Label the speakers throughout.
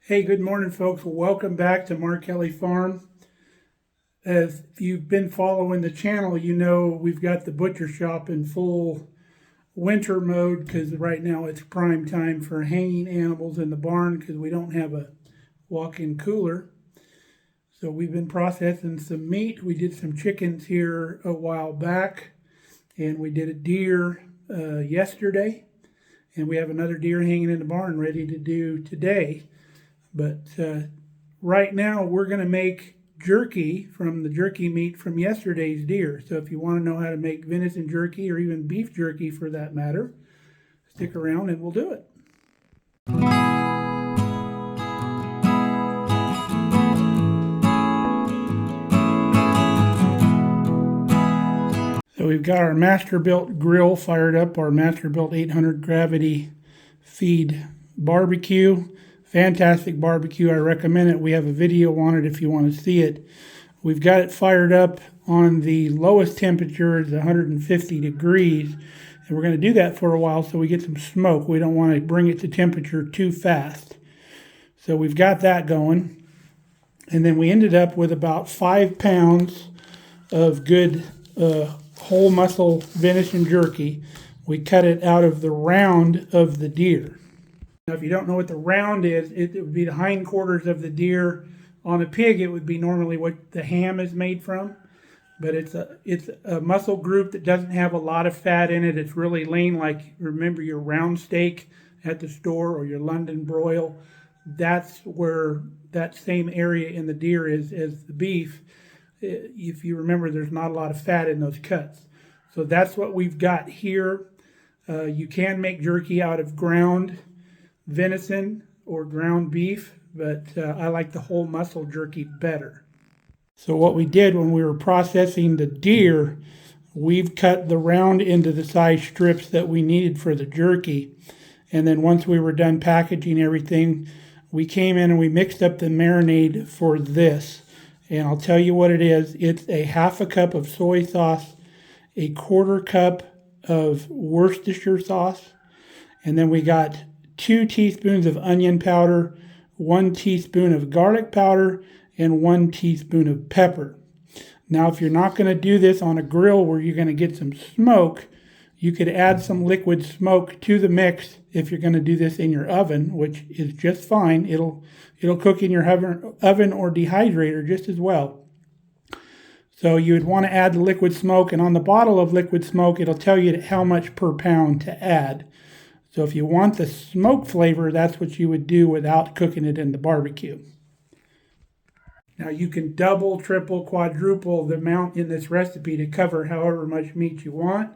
Speaker 1: Hey, good morning, folks. Welcome back to Mark Kelly Farm. As you've been following the channel, you know we've got the butcher shop in full winter mode because right now it's prime time for hanging animals in the barn because we don't have a walk-in cooler. So we've been processing some meat. We did some chickens here a while back, and we did a deer yesterday, and we have another deer hanging in the barn ready to do today. But right now we're going to make jerky from the jerky meat from yesterday's deer. So if you want to know how to make venison jerky or even beef jerky for that matter, stick around and we'll do it. So we've got our Masterbuilt grill fired up, our Masterbuilt 800 gravity feed barbecue. Fantastic barbecue. I recommend it. We have a video on it if you want to see it. We've got it fired up on the lowest temperature is 150 degrees. And we're going to do that for a while so we get some smoke. We don't want to bring it to temperature too fast. So we've got that going. And then we ended up with about 5 pounds of good whole muscle venison jerky. We cut it out of the round of the deer. Now, if you don't know what the round is, it would be the hindquarters of the deer. On a pig, it would be normally what the ham is made from. But it's a muscle group that doesn't have a lot of fat in it. It's really lean, like remember your round steak at the store or your London broil. That's where that same area in the deer is as the beef. If you remember, there's not a lot of fat in those cuts. So that's what we've got here. You can make jerky out of ground venison or ground beef, but I like the whole muscle jerky better. So what we did when we were processing the deer, we've cut the round into the size strips that we needed for the jerky. And then once we were done packaging everything, we came in and we mixed up the marinade for this. And I'll tell you what it is. It's a half a cup of soy sauce, a quarter cup of Worcestershire sauce, and then we got 2 teaspoons of onion powder, 1 teaspoon of garlic powder, and 1 teaspoon of pepper. Now, if you're not going to do this on a grill where you're going to get some smoke, you could add some liquid smoke to the mix if you're going to do this in your oven, which is just fine. It'll cook in your oven or dehydrator just as well. So you would want to add the liquid smoke, and on the bottle of liquid smoke, it'll tell you how much per pound to add. So if you want the smoke flavor, that's what you would do without cooking it in the barbecue. Now you can double, triple, quadruple the amount in this recipe to cover however much meat you want.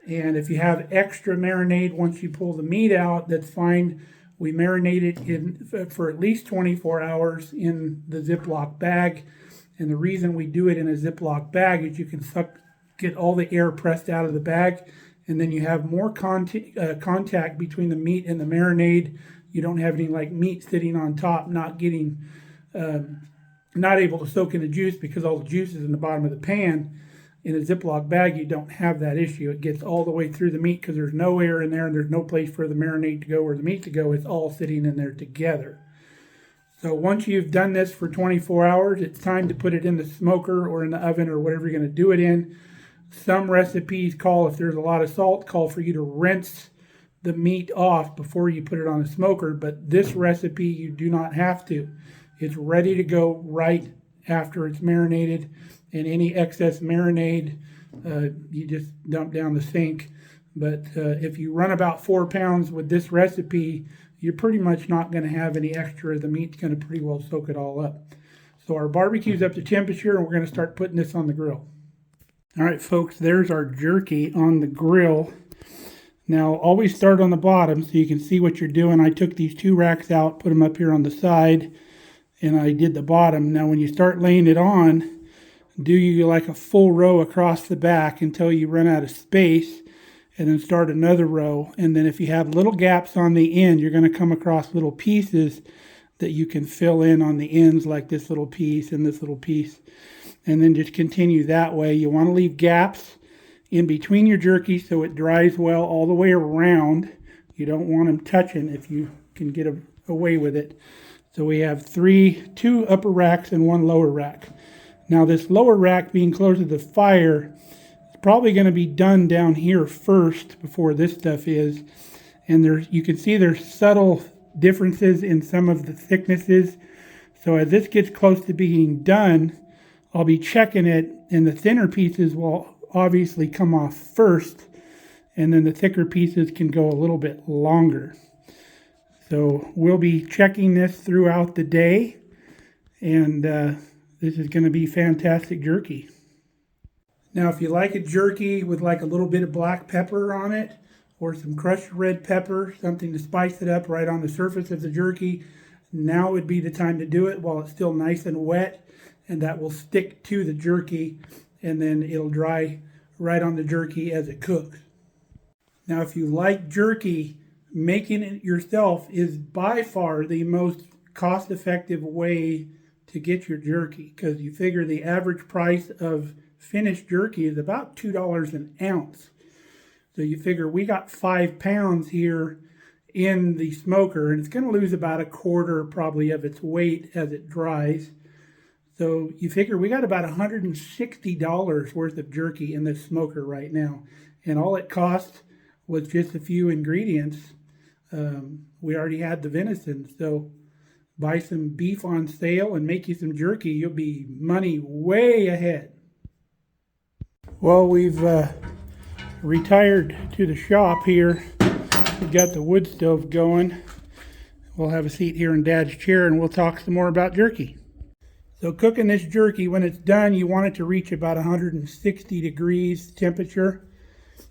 Speaker 1: And if you have extra marinade once you pull the meat out, that's fine. We marinate it for at least 24 hours in the Ziploc bag. And the reason we do it in a Ziploc bag is you can get all the air pressed out of the bag, and then you have more contact between the meat and the marinade. You don't have any like meat sitting on top, not able to soak in the juice because all the juice is in the bottom of the pan. In a Ziploc bag, you don't have that issue. It gets all the way through the meat because there's no air in there and there's no place for the marinade to go or the meat to go. It's all sitting in there together. So once you've done this for 24 hours, it's time to put it in the smoker or in the oven or whatever you're going to do it in. Some recipes call, if there's a lot of salt, call for you to rinse the meat off before you put it on the smoker. But this recipe, you do not have to. It's ready to go right after it's marinated. And any excess marinade, you just dump down the sink. But if you run about 4 pounds with this recipe, you're pretty much not going to have any extra. The meat's going to pretty well soak it all up. So our barbecue's up to temperature, and we're going to start putting this on the grill. All right, folks, there's our jerky on the grill. Now, always start on the bottom so you can see what you're doing. I took these 2 racks out, put them up here on the side, and I did the bottom. Now, when you start laying it on, do you like a full row across the back until you run out of space, and then start another row. And then if you have little gaps on the end, you're going to come across little pieces that you can fill in on the ends, like this little piece and this little piece. And then just continue that way. You want to leave gaps in between your jerky so it dries well all the way around. You don't want them touching if you can get away with it. So we have two upper racks and one lower rack. Now this lower rack being close to the fire, it's probably going to be done down here first before this stuff is. And you can see there's subtle differences in some of the thicknesses. So as this gets close to being done, I'll be checking it, and the thinner pieces will obviously come off first, and then the thicker pieces can go a little bit longer. So we'll be checking this throughout the day, and this is going to be fantastic jerky. Now, if you like a jerky with like a little bit of black pepper on it, or some crushed red pepper, something to spice it up right on the surface of the jerky, now would be the time to do it while it's still nice and wet, and that will stick to the jerky, and then it'll dry right on the jerky as it cooks. Now, if you like jerky, making it yourself is by far the most cost-effective way to get your jerky, because you figure the average price of finished jerky is about $2 an ounce. So you figure we got 5 pounds here in the smoker, and it's going to lose about a quarter probably of its weight as it dries. So you figure we got about $160 worth of jerky in this smoker right now. And all it cost was just a few ingredients. We already had the venison, so buy some beef on sale and make you some jerky. You'll be money way ahead. Well, we've retired to the shop here. We've got the wood stove going. We'll have a seat here in Dad's chair and we'll talk some more about jerky. So cooking this jerky, when it's done, you want it to reach about 160 degrees temperature.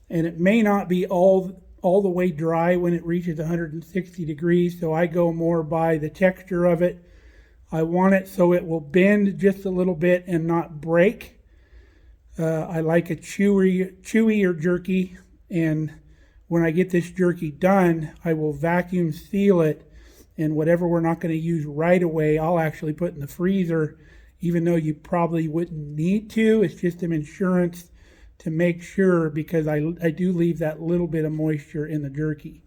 Speaker 1: And it may not be all the way dry when it reaches 160 degrees, so I go more by the texture of it. I want it so it will bend just a little bit and not break. I like a chewier jerky, and when I get this jerky done, I will vacuum seal it, and whatever we're not going to use right away, I'll actually put in the freezer, even though you probably wouldn't need to. It's just an insurance to make sure, because I do leave that little bit of moisture in the jerky.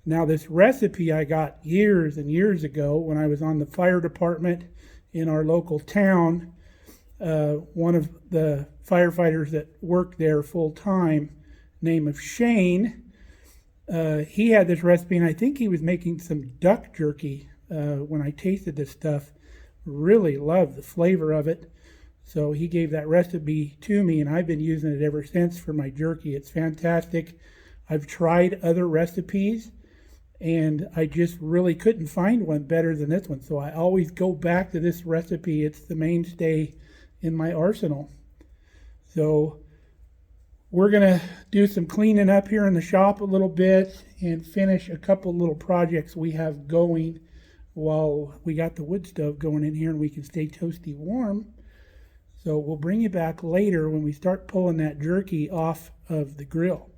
Speaker 1: Now, this recipe I got years and years ago when I was on the fire department in our local town. One of the firefighters that worked there full time, name of Shane, he had this recipe, and I think he was making some duck jerky when I tasted this stuff. Really loved the flavor of it. So he gave that recipe to me, and I've been using it ever since for my jerky. It's fantastic. I've tried other recipes, and I just really couldn't find one better than this one. So I always go back to this recipe. It's the mainstay in my arsenal. So we're going to do some cleaning up here in the shop a little bit and finish a couple little projects we have going while we got the wood stove going in here and we can stay toasty warm. So we'll bring you back later when we start pulling that jerky off of the grill.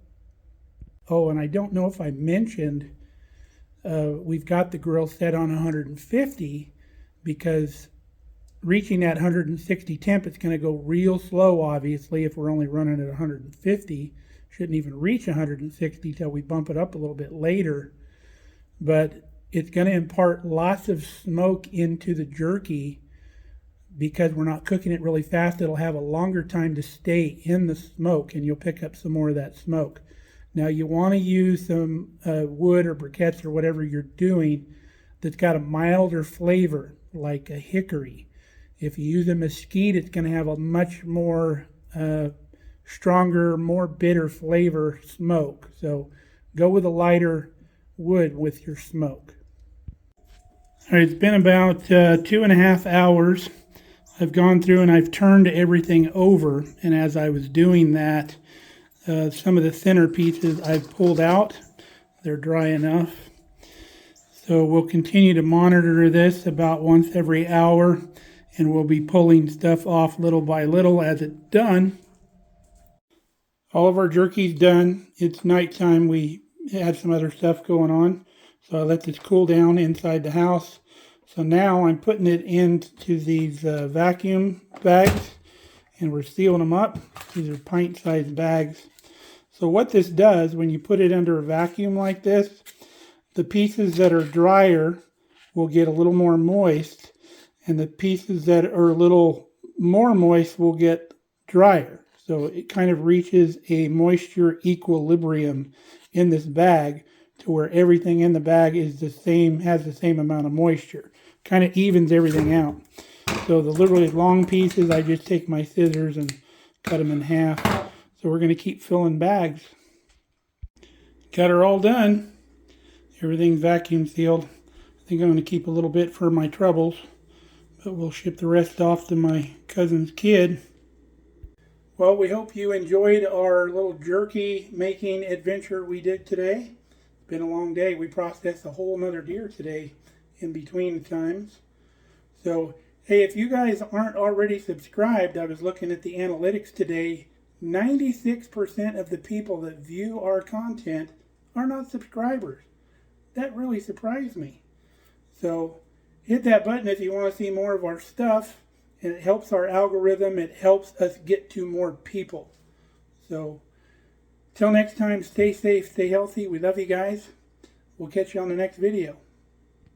Speaker 1: Oh, and I don't know if I mentioned, we've got the grill set on 150 because reaching that 160 temp, it's going to go real slow, obviously, if we're only running at 150. Shouldn't even reach 160 till we bump it up a little bit later. But it's going to impart lots of smoke into the jerky. Because we're not cooking it really fast, it'll have a longer time to stay in the smoke, and you'll pick up some more of that smoke. Now, you want to use some wood or briquettes or whatever you're doing that's got a milder flavor, like a hickory. If you use a mesquite, it's going to have a much more stronger, more bitter flavor smoke. So go with a lighter wood with your smoke. All right, it's been about 2.5 hours. I've gone through and I've turned everything over, and as I was doing that, some of the thinner pieces I've pulled out. They're dry enough. So we'll continue to monitor this about once every hour, and we'll be pulling stuff off little by little as it's done. All of our jerky's done. It's nighttime. We had some other stuff going on, so I let this cool down inside the house. So now I'm putting it into these vacuum bags, and we're sealing them up. These are pint-sized bags. So what this does, when you put it under a vacuum like this, the pieces that are drier will get a little more moist, and the pieces that are a little more moist will get drier. So it kind of reaches a moisture equilibrium in this bag to where everything in the bag is the same, has the same amount of moisture. Kind of evens everything out. So the literally long pieces, I just take my scissors and cut them in half. So we're going to keep filling bags. Got her all done. Everything's vacuum sealed. I think I'm going to keep a little bit for my troubles, but we'll ship the rest off to my cousin's kid. Well, we hope you enjoyed our little jerky making adventure we did today. It's been a long day. We processed a whole nother deer today in between times. So, hey, if you guys aren't already subscribed, I was looking at the analytics today. 96% of the people that view our content are not subscribers. That really surprised me. So hit that button if you want to see more of our stuff. And it helps our algorithm. It helps us get to more people. So till next time, stay safe, stay healthy. We love you guys. We'll catch you on the next video.